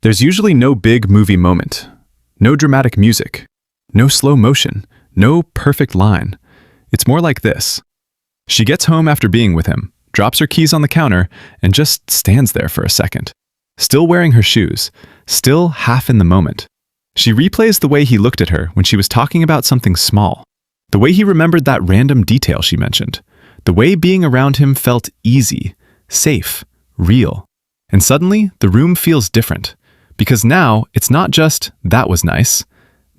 There's usually no big movie moment, no dramatic music, no slow motion, no perfect line. It's more like this. She gets home after being with him, drops her keys on the counter, and just stands there for a second. Still wearing her shoes, still half in the moment. She replays the way he looked at her when she was talking about something small, the way he remembered that random detail she mentioned, the way being around him felt easy, safe, real. And suddenly, the room feels different, because now it's not just, that was nice.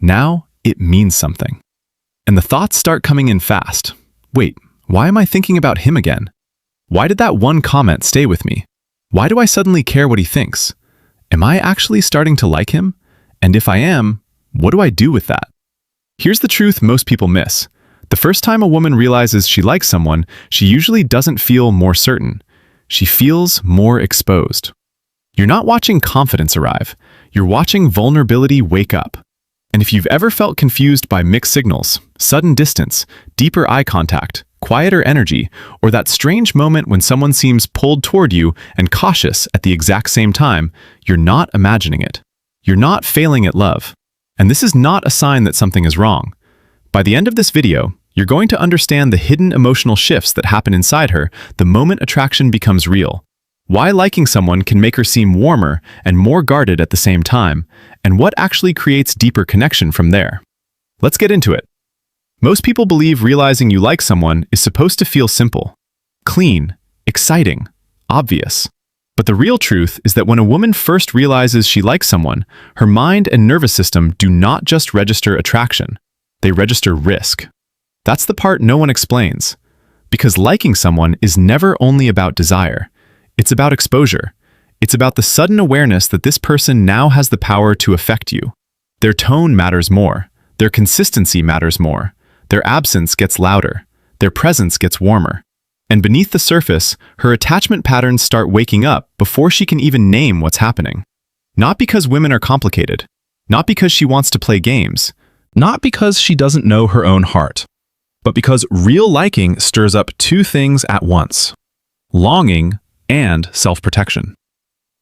Now it means something. And the thoughts start coming in fast. Wait, why am I thinking about him again? Why did that one comment stay with me? Why do I suddenly care what he thinks? Am I actually starting to like him? And if I am, what do I do with that? Here's the truth most people miss. The first time a woman realizes she likes someone, she usually doesn't feel more certain. She feels more exposed. You're not watching confidence arrive. You're watching vulnerability wake up. And if you've ever felt confused by mixed signals, sudden distance, deeper eye contact, quieter energy, or that strange moment when someone seems pulled toward you and cautious at the exact same time, you're not imagining it. You're not failing at love. And this is not a sign that something is wrong. By the end of this video, you're going to understand the hidden emotional shifts that happen inside her the moment attraction becomes real. Why liking someone can make her seem warmer and more guarded at the same time, and what actually creates deeper connection from there. Let's get into it. Most people believe realizing you like someone is supposed to feel simple, clean, exciting, obvious. But the real truth is that when a woman first realizes she likes someone, her mind and nervous system do not just register attraction, they register risk. That's the part no one explains. Because liking someone is never only about desire. It's about exposure. It's about the sudden awareness that this person now has the power to affect you. Their tone matters more. Their consistency matters more. Their absence gets louder. Their presence gets warmer. And beneath the surface, her attachment patterns start waking up before she can even name what's happening. Not because women are complicated. Not because she wants to play games. Not because she doesn't know her own heart. But because real liking stirs up two things at once: longing and self-protection.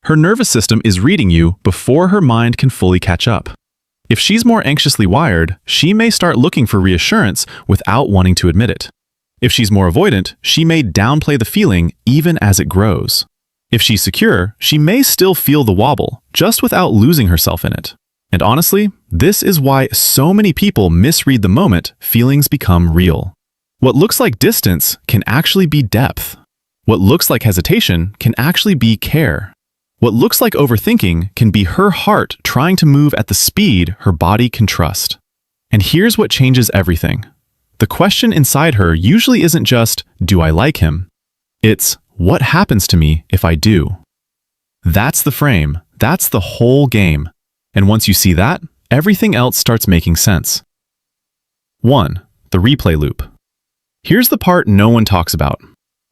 Her nervous system is reading you before her mind can fully catch up. If she's more anxiously wired, she may start looking for reassurance without wanting to admit it. If she's more avoidant, she may downplay the feeling even as it grows. If she's secure, she may still feel the wobble, just without losing herself in it. And honestly, this is why so many people misread the moment feelings become real. What looks like distance can actually be depth. What looks like hesitation can actually be care. What looks like overthinking can be her heart trying to move at the speed her body can trust. And here's what changes everything. The question inside her usually isn't just, do I like him? It's, what happens to me if I do? That's the frame. That's the whole game. And once you see that, everything else starts making sense. 1. The replay loop. Here's the part no one talks about.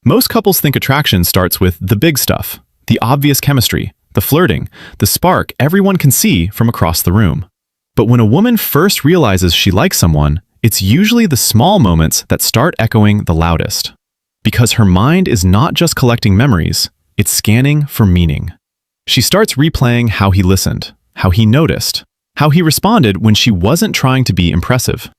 Most couples think attraction starts with the big stuff, the obvious chemistry, the flirting, the spark everyone can see from across the room. But when a woman first realizes she likes someone, it's usually the small moments that start echoing the loudest. Because her mind is not just collecting memories, it's scanning for meaning. She starts replaying how he listened, how he noticed, how he responded when she wasn't trying to be impressive.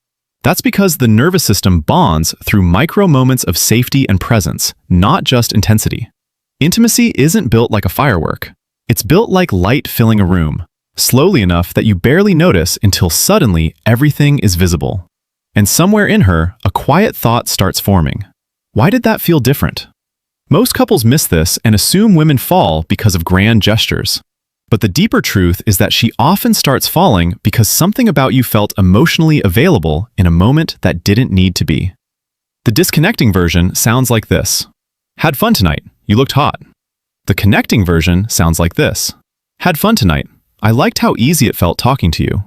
That's because the nervous system bonds through micro moments of safety and presence, not just intensity. Intimacy isn't built like a firework. It's built like light filling a room, slowly enough that you barely notice until suddenly everything is visible. And somewhere in her, a quiet thought starts forming. Why did that feel different? Most couples miss this and assume women fall because of grand gestures. But the deeper truth is that she often starts falling because something about you felt emotionally available in a moment that didn't need to be. The disconnecting version sounds like this. Had fun tonight. You looked hot. The connecting version sounds like this. Had fun tonight. I liked how easy it felt talking to you.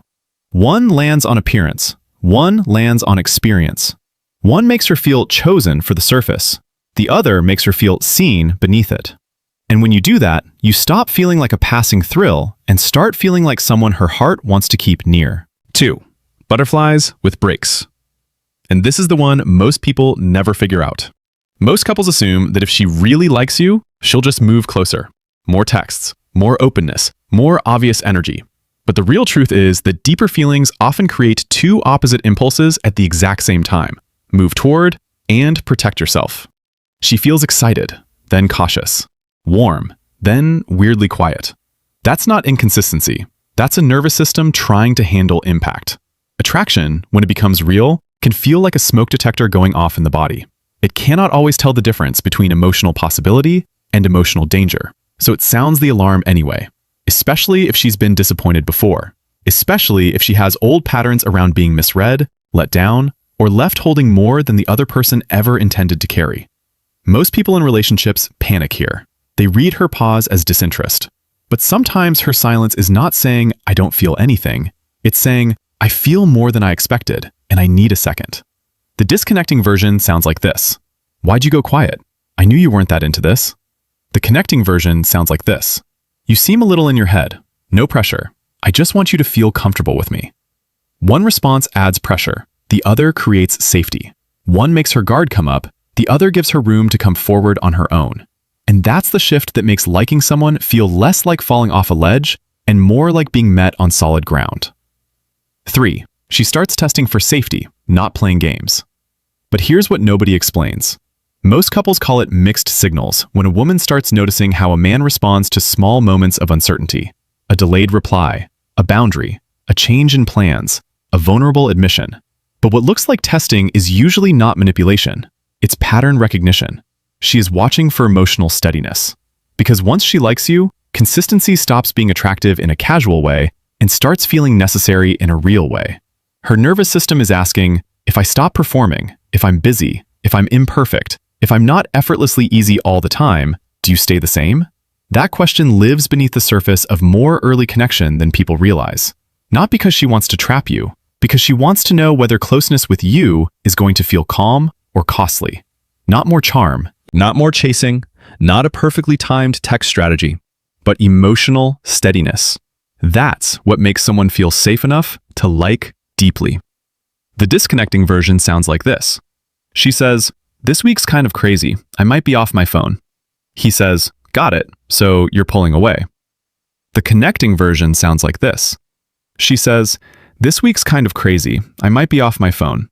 One lands on appearance. One lands on experience. One makes her feel chosen for the surface. The other makes her feel seen beneath it. And when you do that, you stop feeling like a passing thrill and start feeling like someone her heart wants to keep near. 2. Butterflies with breaks. And this is the one most people never figure out. Most couples assume that if she really likes you, she'll just move closer. More texts, more openness, more obvious energy. But the real truth is that deeper feelings often create two opposite impulses at the exact same time: move toward and protect yourself. She feels excited, then cautious, warm, then weirdly quiet. That's not inconsistency. That's a nervous system trying to handle impact. Attraction, when it becomes real, can feel like a smoke detector going off in the body. It cannot always tell the difference between emotional possibility and emotional danger, so it sounds the alarm anyway, especially if she's been disappointed before, especially if she has old patterns around being misread, let down, or left holding more than the other person ever intended to carry. Most people in relationships panic here. They read her pause as disinterest. But sometimes her silence is not saying, "I don't feel anything." It's saying, "I feel more than I expected, and I need a second." The disconnecting version sounds like this: "Why'd you go quiet? I knew you weren't that into this." The connecting version sounds like this: "You seem a little in your head. No pressure. I just want you to feel comfortable with me." One response adds pressure. The other creates safety. One makes her guard come up. The other gives her room to come forward on her own. And that's the shift that makes liking someone feel less like falling off a ledge and more like being met on solid ground. 3. She starts testing for safety, not playing games. But here's what nobody explains. Most couples call it mixed signals when a woman starts noticing how a man responds to small moments of uncertainty: a delayed reply, a boundary, a change in plans, a vulnerable admission. But what looks like testing is usually not manipulation. It's pattern recognition. She is watching for emotional steadiness. Because once she likes you, consistency stops being attractive in a casual way and starts feeling necessary in a real way. Her nervous system is asking, if I stop performing, if I'm busy, if I'm imperfect, if I'm not effortlessly easy all the time, do you stay the same? That question lives beneath the surface of more early connection than people realize. Not because she wants to trap you, because she wants to know whether closeness with you is going to feel calm or costly. Not more charm, not more chasing, not a perfectly timed text strategy, but emotional steadiness. That's what makes someone feel safe enough to like deeply. The disconnecting version sounds like this. She says, "This week's kind of crazy. I might be off my phone." He says, "Got it, so you're pulling away." The connecting version sounds like this. She says, "This week's kind of crazy. I might be off my phone."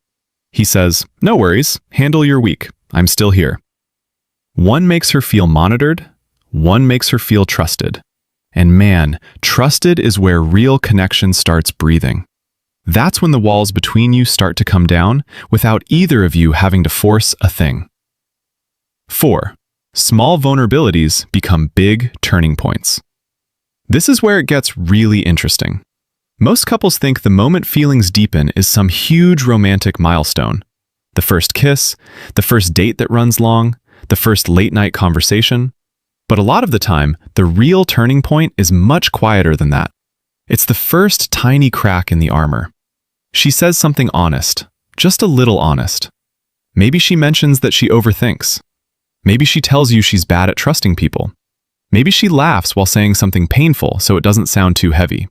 He says, "No worries. Handle your week. I'm still here." One makes her feel monitored, one makes her feel trusted. And man, trusted is where real connection starts breathing. That's when the walls between you start to come down without either of you having to force a thing. 4. Small vulnerabilities become big turning points. This is where it gets really interesting. Most couples think the moment feelings deepen is some huge romantic milestone. The first kiss, the first date that runs long, the first late-night conversation. But a lot of the time, the real turning point is much quieter than that. It's the first tiny crack in the armor. She says something honest, just a little honest. Maybe she mentions that she overthinks. Maybe she tells you she's bad at trusting people. Maybe she laughs while saying something painful so it doesn't sound too heavy.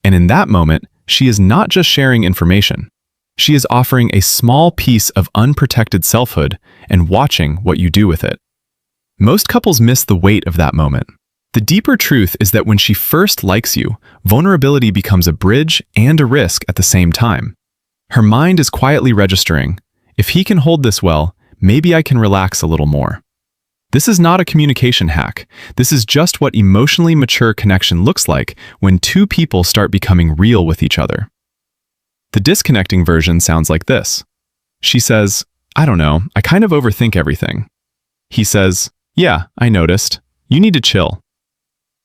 And in that moment, she is not just sharing information. She is offering a small piece of unprotected selfhood and watching what you do with it. Most couples miss the weight of that moment. The deeper truth is that when she first likes you, vulnerability becomes a bridge and a risk at the same time. Her mind is quietly registering, if he can hold this well, maybe I can relax a little more. This is not a communication hack. This is just what emotionally mature connection looks like when two people start becoming real with each other. The disconnecting version sounds like this. She says, "I don't know, I kind of overthink everything." He says, "Yeah, I noticed. You need to chill."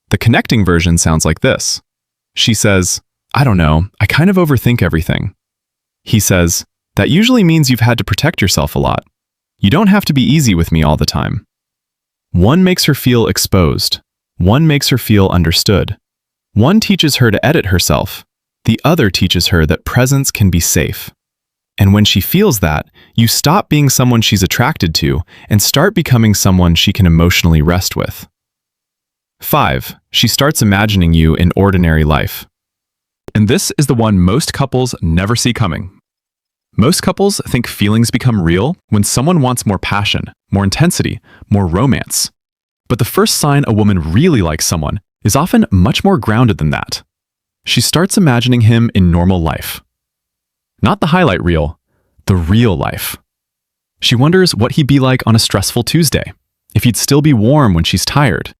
The connecting version sounds like this. She says, "I don't know, I kind of overthink everything." He says, "That usually means you've had to protect yourself a lot. You don't have to be easy with me all the time." One makes her feel exposed. One makes her feel understood. One teaches her to edit herself. The other teaches her that presence can be safe. And when she feels that, you stop being someone she's attracted to and start becoming someone she can emotionally rest with. 5. She starts imagining you in ordinary life. And this is the one most couples never see coming. Most couples think feelings become real when someone wants more passion, more intensity, more romance. But the first sign a woman really likes someone is often much more grounded than that. She starts imagining him in normal life. Not the highlight reel, the real life. She wonders what he'd be like on a stressful Tuesday, if he'd still be warm when she's tired,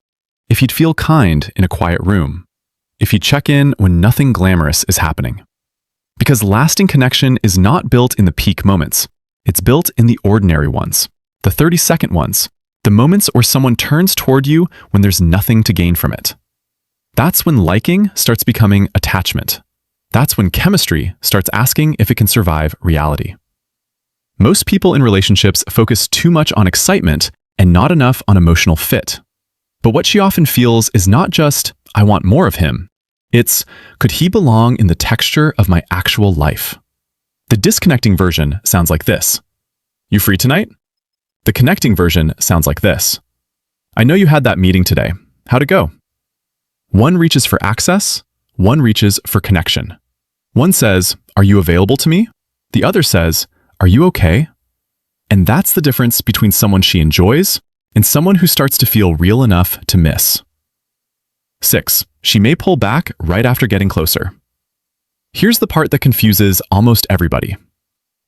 if he'd feel kind in a quiet room, if he'd check in when nothing glamorous is happening. Because lasting connection is not built in the peak moments. It's built in the ordinary ones, the 30-second ones, the moments where someone turns toward you when there's nothing to gain from it. That's when liking starts becoming attachment. That's when chemistry starts asking if it can survive reality. Most people in relationships focus too much on excitement and not enough on emotional fit. But what she often feels is not just, I want more of him. It's, could he belong in the texture of my actual life? The disconnecting version sounds like this. You free tonight? The connecting version sounds like this. I know you had that meeting today. How'd it go? One reaches for access, one reaches for connection. One says, are you available to me? The other says, are you okay? And that's the difference between someone she enjoys and someone who starts to feel real enough to miss. 6. She may pull back right after getting closer. Here's the part that confuses almost everybody.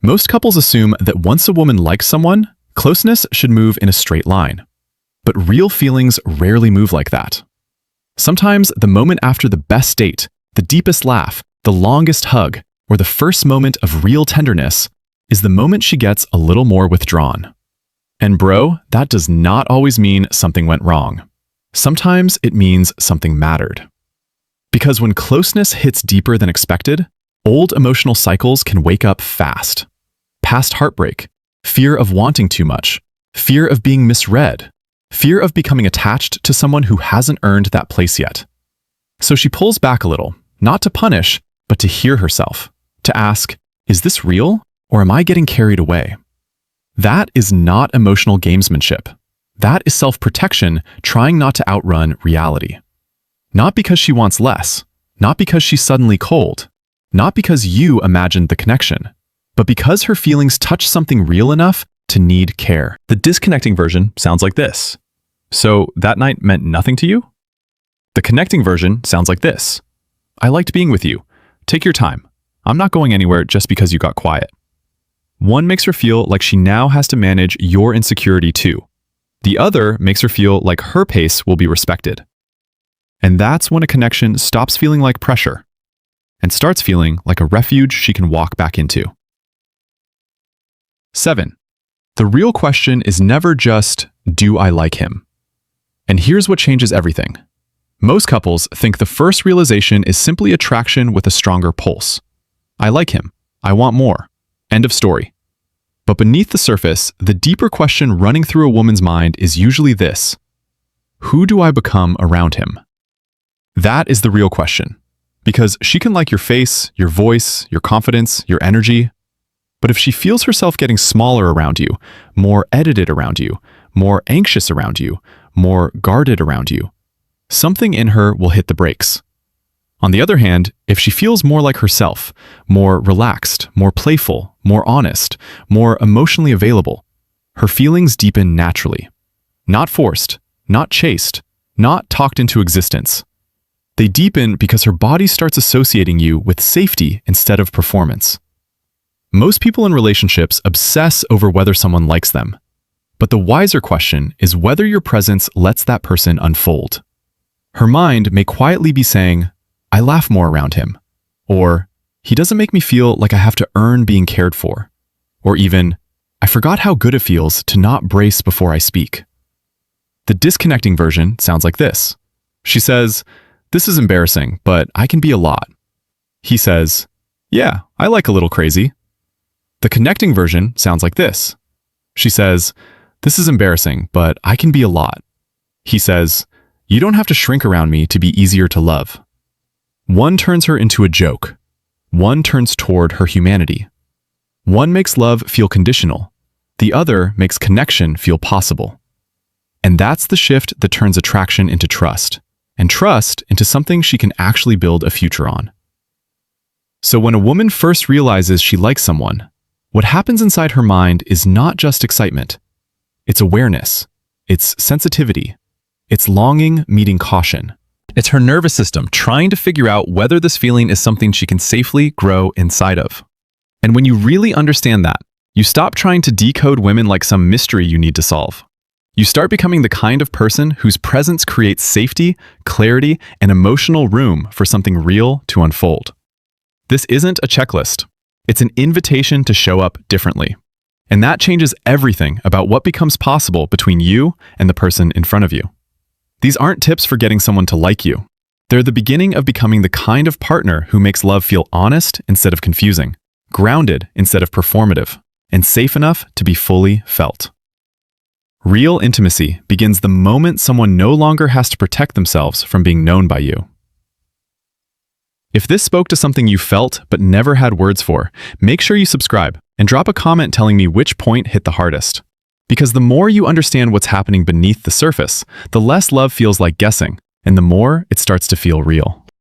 Most couples assume that once a woman likes someone, closeness should move in a straight line. But real feelings rarely move like that. Sometimes the moment after the best date, the deepest laugh, the longest hug, or the first moment of real tenderness is the moment she gets a little more withdrawn. And bro, that does not always mean something went wrong. Sometimes it means something mattered. Because when closeness hits deeper than expected, old emotional cycles can wake up fast. Past heartbreak, fear of wanting too much, fear of being misread, fear of becoming attached to someone who hasn't earned that place yet. So she pulls back a little, not to punish, but to hear herself, to ask, is this real, or am I getting carried away? That is not emotional gamesmanship. That is self-protection trying not to outrun reality. Not because she wants less, not because she's suddenly cold, not because you imagined the connection, but because her feelings touch something real enough to need care. The disconnecting version sounds like this. So that night meant nothing to you? The connecting version sounds like this. I liked being with you. Take your time. I'm not going anywhere just because you got quiet. One makes her feel like she now has to manage your insecurity too. The other makes her feel like her pace will be respected. And that's when a connection stops feeling like pressure and starts feeling like a refuge she can walk back into. 7. The real question is never just, do I like him? And here's what changes everything. Most couples think the first realization is simply attraction with a stronger pulse. I like him. I want more. End of story. But beneath the surface, the deeper question running through a woman's mind is usually this: who do I become around him? That is the real question. Because she can like your face, your voice, your confidence, your energy. But if she feels herself getting smaller around you, more edited around you, more anxious around you, more guarded around you, something in her will hit the brakes. On the other hand, if she feels more like herself, more relaxed, more playful, more honest, more emotionally available, her feelings deepen naturally. Not forced, not chased, not talked into existence. They deepen because her body starts associating you with safety instead of performance. Most people in relationships obsess over whether someone likes them. But the wiser question is whether your presence lets that person unfold. Her mind may quietly be saying, I laugh more around him, or he doesn't make me feel like I have to earn being cared for, or even, I forgot how good it feels to not brace before I speak. The disconnecting version sounds like this. She says, this is embarrassing, but I can be a lot. He says, yeah, I like a little crazy. The connecting version sounds like this. She says, this is embarrassing, but I can be a lot. He says, you don't have to shrink around me to be easier to love. One turns her into a joke. One turns toward her humanity. One makes love feel conditional. The other makes connection feel possible. And that's the shift that turns attraction into trust, and trust into something she can actually build a future on. So when a woman first realizes she likes someone, what happens inside her mind is not just excitement. It's awareness. It's sensitivity. It's longing meeting caution. It's her nervous system trying to figure out whether this feeling is something she can safely grow inside of. And when you really understand that, you stop trying to decode women like some mystery you need to solve. You start becoming the kind of person whose presence creates safety, clarity, and emotional room for something real to unfold. This isn't a checklist. It's an invitation to show up differently. And that changes everything about what becomes possible between you and the person in front of you. These aren't tips for getting someone to like you. They're the beginning of becoming the kind of partner who makes love feel honest instead of confusing, grounded instead of performative, and safe enough to be fully felt. Real intimacy begins the moment someone no longer has to protect themselves from being known by you. If this spoke to something you felt but never had words for, make sure you subscribe and drop a comment telling me which point hit the hardest. Because the more you understand what's happening beneath the surface, the less love feels like guessing, and the more it starts to feel real.